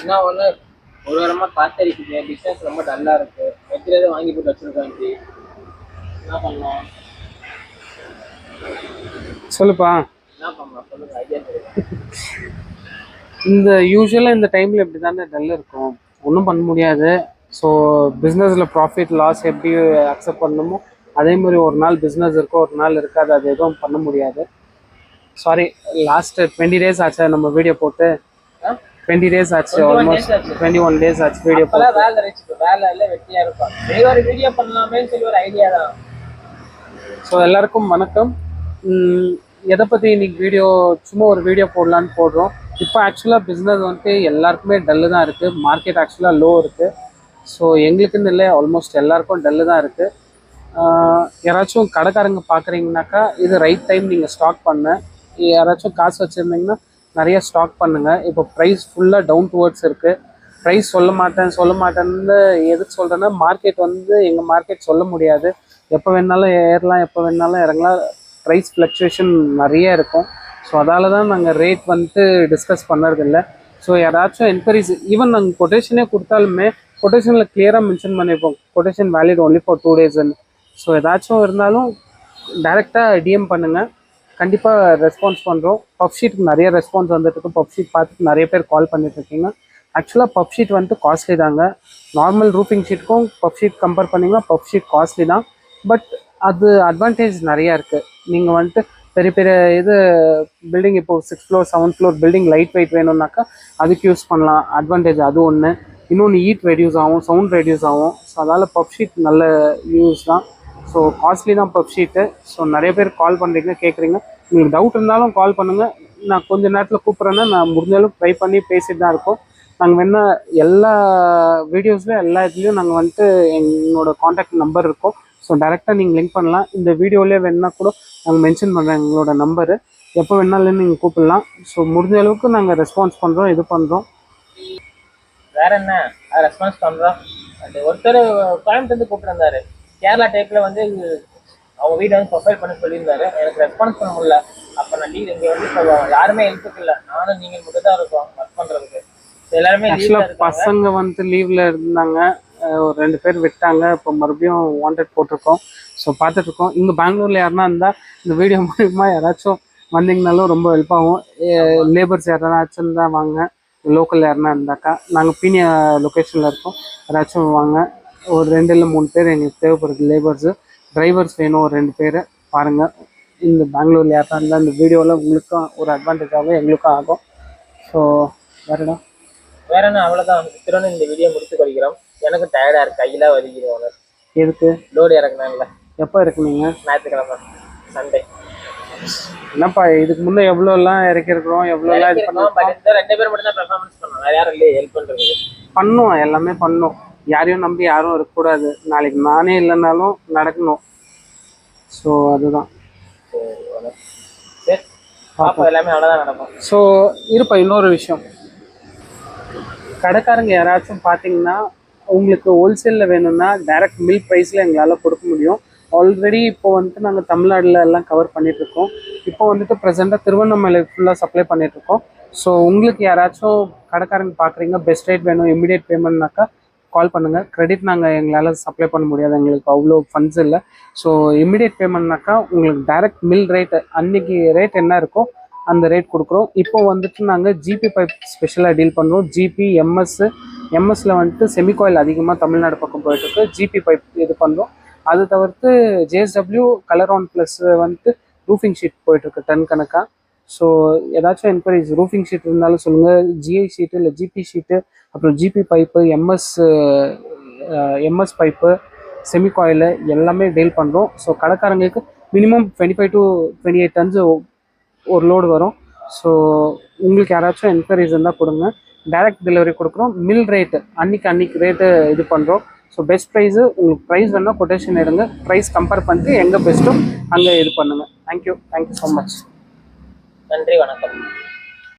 என்ன ஒன்று ஒரு வாரமாக காத்தடிக்குது, பிஸ்னஸ் ரொம்ப டல்லாக இருக்குது. மெட்டீரியல் வாங்கி போட்டு வச்சுருக்காங்க. என்ன பண்ணலாம்? சொல்லுப்பா. என்ன பண்ணலாம் சொல்லுங்கள், ஐடியா தெரியும். இந்த யூஸ்வலாக இந்த டைமில் இப்படி தானே டல் இருக்கும், ஒன்றும் பண்ண முடியாது. ஸோ பிஸ்னஸில் ப்ராஃபிட் லாஸ் எப்படி அக்செப்ட் பண்ணணுமோ அதே மாதிரி ஒரு நாள் பிஸ்னஸ் இருக்கும், ஒரு நாள் இருக்காது. அது எதுவும் பண்ண முடியாது. சாரி, லாஸ்ட் 20 days ஆச்சு நம்ம வீடியோ போட்டு. 20 days ஆச்சு, ஆல்மோஸ்ட் 21 days ஆச்சு வீடியோ போட்டு. வேலை இல்லை, வெட்டியாக இருப்பான். ஒரு வீடியோ பண்ணலாமேன்னு சொல்லி ஒரு ஐடியா தான். ஸோ எல்லாருக்கும் வணக்கம். எதை பற்றி இன்னைக்கு வீடியோ, சும்மா ஒரு வீடியோ போடலான்னு போடுறோம். இப்போ ஆக்சுவலாக பிஸ்னஸ் வந்துட்டு எல்லாருக்குமே டல்லு தான் இருக்குது. மார்க்கெட் ஆக்சுவலாக லோ இருக்குது. ஸோ எங்களுக்குன்னு இல்லை, ஆல்மோஸ்ட் எல்லாருக்கும் டல்லு தான் இருக்குது. யாராச்சும் கடைக்காரங்க பார்க்குறீங்கனாக்கா இது ரைட் டைம் நீங்கள் ஸ்டாக் பண்ண. யாராச்சும் காசு வச்சுருந்தீங்கன்னா நிறைய ஸ்டாக் பண்ணுங்கள். இப்போ ப்ரைஸ் ஃபுல்லாக டவுன் டுவர்ட்ஸ் இருக்குது. ப்ரைஸ் சொல்ல மாட்டேன்னு எதுக்கு சொல்கிறேன்னா, மார்க்கெட் வந்து எங்கள் மார்க்கெட் சொல்ல முடியாது. எப்போ வேணாலும் ஏறலாம், எப்போ வேணாலும் இறங்கலாம். ப்ரைஸ் ஃப்ளக்சுவேஷன் நிறைய இருக்கும். ஸோ அதால தான் நாங்கள் ரேட் வந்துட்டு டிஸ்கஸ் பண்ணுறதில்ல. ஸோ யாராச்சும் என்கொயரிஸ், ஈவன் நாங்கள் கொட்டேஷனே கொடுத்தாலுமே கொட்டேஷனில் கிளியராக மென்ஷன் பண்ணியிருப்போம், கொட்டேஷன் வேலிட் ஒன்லி ஃபார் 2 daysன்னு. ஸோ ஏதாச்சும் இருந்தாலும் டைரெக்டாக டிஎம் பண்ணுங்கள், கண்டிப்பாக ரெஸ்பான்ஸ் பண்ணுறோம். பஃப் ஷீட்டுக்கு நிறைய ரெஸ்பான்ஸ் வந்துட்டு, பஃப் ஷீட் பார்த்துட்டு நிறைய பேர் கால் பண்ணிட்டுருக்கீங்க. ஆக்சுவலாக பஃப் ஷீட் வந்துட்டு காஸ்ட்லி தாங்க. நார்மல் ரூஃபிங் ஷீட்டுக்கும் பஃப் ஷீட் கம்பேர் பண்ணிங்கன்னா பஃப் ஷீட் காஸ்ட்லி தான். பட் அது அட்வான்டேஜ் நிறையா இருக்குது. நீங்கள் வந்துட்டு பெரிய பெரிய இது பில்டிங், இப்போது 6th floor 7th floor building light weight வேணும்னாக்கா அதுக்கு யூஸ் பண்ணலாம். அட்வான்டேஜ் அது ஒன்று. இன்னொன்று ஹீட் ரெடியூஸ் ஆகும், சவுண்ட் ரெடியூஸ் ஆகும். ஸோ அதனால் பஃப் ஷீட் நல்ல யூஸ் தான். ஸோ காஸ்ட்லி தான் பஃப் ஷீட்டு. ஸோ நிறைய பேர் கால் பண்ணுறீங்க, கேட்குறீங்க. உங்களுக்கு டவுட் இருந்தாலும் கால் பண்ணுங்கள். நான் கொஞ்சம் நேரத்தில் கூப்பிட்றேன்னா நான் முடிஞ்சாலும் ட்ரை பண்ணி பேசிட்டு தான் இருக்கோம். நாங்கள் வேணா எல்லா வீடியோஸில் எல்லா இதுலேயும் நாங்கள் வந்துட்டு என்னோடய காண்டாக்ட் நம்பர் இருக்கும். ஸோ டேரெக்டாக நீங்கள் லிங்க் பண்ணலாம். இந்த வீடியோவிலே வேணா கூட நாங்கள் மென்ஷன் பண்ணுறேன் எங்களோட நம்பரு. எப்போ வேணாலும் நீங்கள் கூப்பிடலாம். ஸோ முடிஞ்ச அளவுக்கு நாங்கள் ரெஸ்பான்ஸ் பண்ணுறோம், இது பண்ணுறோம். வேற என்ன ரெஸ்பான்ஸ் பண்ணுறோம். அந்த ஒருத்தர் கோயம்புத்தூர்ந்து கூப்பிட்டுருந்தாரு, கேரளா டைப்பில் வந்து அவங்க வீடு வந்து ப்ரொஃபைல் பண்ண சொல்லியிருந்தாரு. எனக்கு ரெஸ்பான்ஸ் பண்ண முடியல. அப்போ நான் லீவ் இங்கே வந்து இப்போ யாருமே ஹெல்ப்புக்கு இல்லை, நானும் நீங்கள் மட்டும் தான் இருக்கோம் ஒர்க் பண்ணுறதுக்கு. எல்லாருமே பசங்க வந்து லீவில் இருந்தாங்க, ஒரு 2 பேர் விட்டாங்க. இப்போ மறுபடியும் வாண்டட் போட்டிருக்கோம். ஸோ பார்த்துட்ருக்கோம். இங்கே பெங்களூரில் யாருனா இருந்தால் இந்த வீடியோ மூலிமா யாராச்சும் வந்தீங்கனாலும் ரொம்ப ஹெல்ப் ஆகும். லேபர்ஸ் யாராச்சும் தான் வாங்க, லோக்கல் யாருனா இருந்தாக்கா. நாங்கள் பீனியா லொக்கேஷனில் இருக்கோம், யாராச்சும் வாங்க. ஒரு 2 இல்லை 3 பேர் எங்களுக்கு தேவைப்படுது லேபர்ஸு. டிரைவர்ஸ் வேணும் ஒரு 2 பேர் பாருங்கள். இந்த பெங்களூரில் யாரா இருந்தால் இந்த வீடியோவில் உங்களுக்கும் ஒரு அட்வான்டேஜ் ஆகும், எங்களுக்கும் ஆகும். ஸோ வேற என்ன, அவ்வளோதான். திரும்ப இந்த வீடியோ முடித்து கொள்கிறோம். எனக்கு டயர்டாக இருக்குது, கையெல்லாம் வலிக்கிறோம். எதுக்கு? லோடு இறக்குனாங்களே. எப்போ இருக்குனீங்க? ஞாயிற்றுக்கிழமை, சண்டே. என்னப்பா இதுக்கு முன்னே எவ்வளோலாம் இறக்கிருக்கிறோம், எவ்வளோலாம் இது பண்ணோம். பட் இந்த 2 பேர் மட்டும் தான் பெர்ஃபார்மன்ஸ் பண்ணோம், வேறு யாரும் இல்லையே ஹெல்ப் பண்ணுறது. பண்ணோம், எல்லாமே பண்ணோம். யாரையும் நம்பி யாரும் இருக்கக்கூடாது. நாளைக்கு நானே இல்லைனாலும் நடக்கணும். ஸோ அதுதான். சரி, பாப்பா எல்லாமே அவ்வளோதான் நடக்கும். ஸோ இருப்பா, இன்னொரு விஷயம், கடைக்காரங்க யாராச்சும் பார்த்தீங்கன்னா உங்களுக்கு ஹோல்சேலில் வேணும்னா டைரக்ட் மில் ப்ரைஸில் எங்களால் கொடுக்க முடியும். ஆல்ரெடி இப்போ வந்துட்டு நாங்கள் தமிழ்நாட்டில் எல்லாம் கவர் பண்ணிகிட்ருக்கோம். இப்போ வந்துட்டு ப்ரெசெண்டாக திருவண்ணாமலை ஃபுல்லாக சப்ளை பண்ணிகிட்ருக்கோம். ஸோ உங்களுக்கு யாராச்சும் கடைக்காரங்க பார்க்குறீங்க, பெஸ்ட் ரேட் வேணும், இமீடியட் பேமெண்ட்னாக்கா கால் பண்ணுங்கள். கிரெடிட் நாங்கள் எங்களால் சப்ளை பண்ண முடியாது, எங்களுக்கு அவ்வளோ ஃபண்ட்ஸ் இல்லை. ஸோ இமீடியட் பேமெண்ட்னாக்கா உங்களுக்கு டைரக்ட் மில் ரேட்டு, அன்றைக்கி ரேட் என்ன இருக்கோ அந்த ரேட் கொடுக்குறோம். இப்போ வந்துட்டு நாங்கள் ஜிபி பைப் ஸ்பெஷலாக டீல் பண்ணுறோம். ஜிபி, எம்எஸ்சில் வந்துட்டு செமிகாயில் அதிகமாக தமிழ்நாடு பக்கம் போயிட்டுருக்கு. ஜிபி பைப் இது பண்ணுறோம். அது தவிர்த்து ஜேஎஸ்டபிள்யூ, கலரான் ப்ளஸ் வந்துட்டு ரூஃபிங் ஷீட் போயிட்டுருக்கு டன் கணக்காக. ஸோ ஏதாச்சும் என்கொயரிஸ் ரூஃபிங் ஷீட் இருந்தாலும் சொல்லுங்கள். ஜிஐ ஷீட்டு இல்லை ஜிபி ஷீட்டு, அப்புறம் ஜிபி பைப்பு, எம்எஸ் பைப்பு, செமிகாயில் எல்லாமே டீல் பண்ணுறோம். ஸோ கடைக்காரங்களுக்கு மினிமம் 25 to 28 tons ஒரு லோடு வரும். ஸோ உங்களுக்கு யாராச்சும் என்கொயரிஸ் இருந்தால் கொடுங்க, டைரக்ட் டெலிவரி கொடுக்குறோம். மில் ரேட்டு அன்றைக்கி ரேட்டு இது பண்ணுறோம். ஸோ பெஸ்ட் ப்ரைஸு, உங்களுக்கு ப்ரைஸ் வேணால் கொட்டேஷன் எடுங்க, ப்ரைஸ் கம்பேர் பண்ணிட்டு எங்கே பெஸ்ட்டோ அங்கே இது பண்ணுங்கள். Thank you so much. நன்றி, வணக்கம்.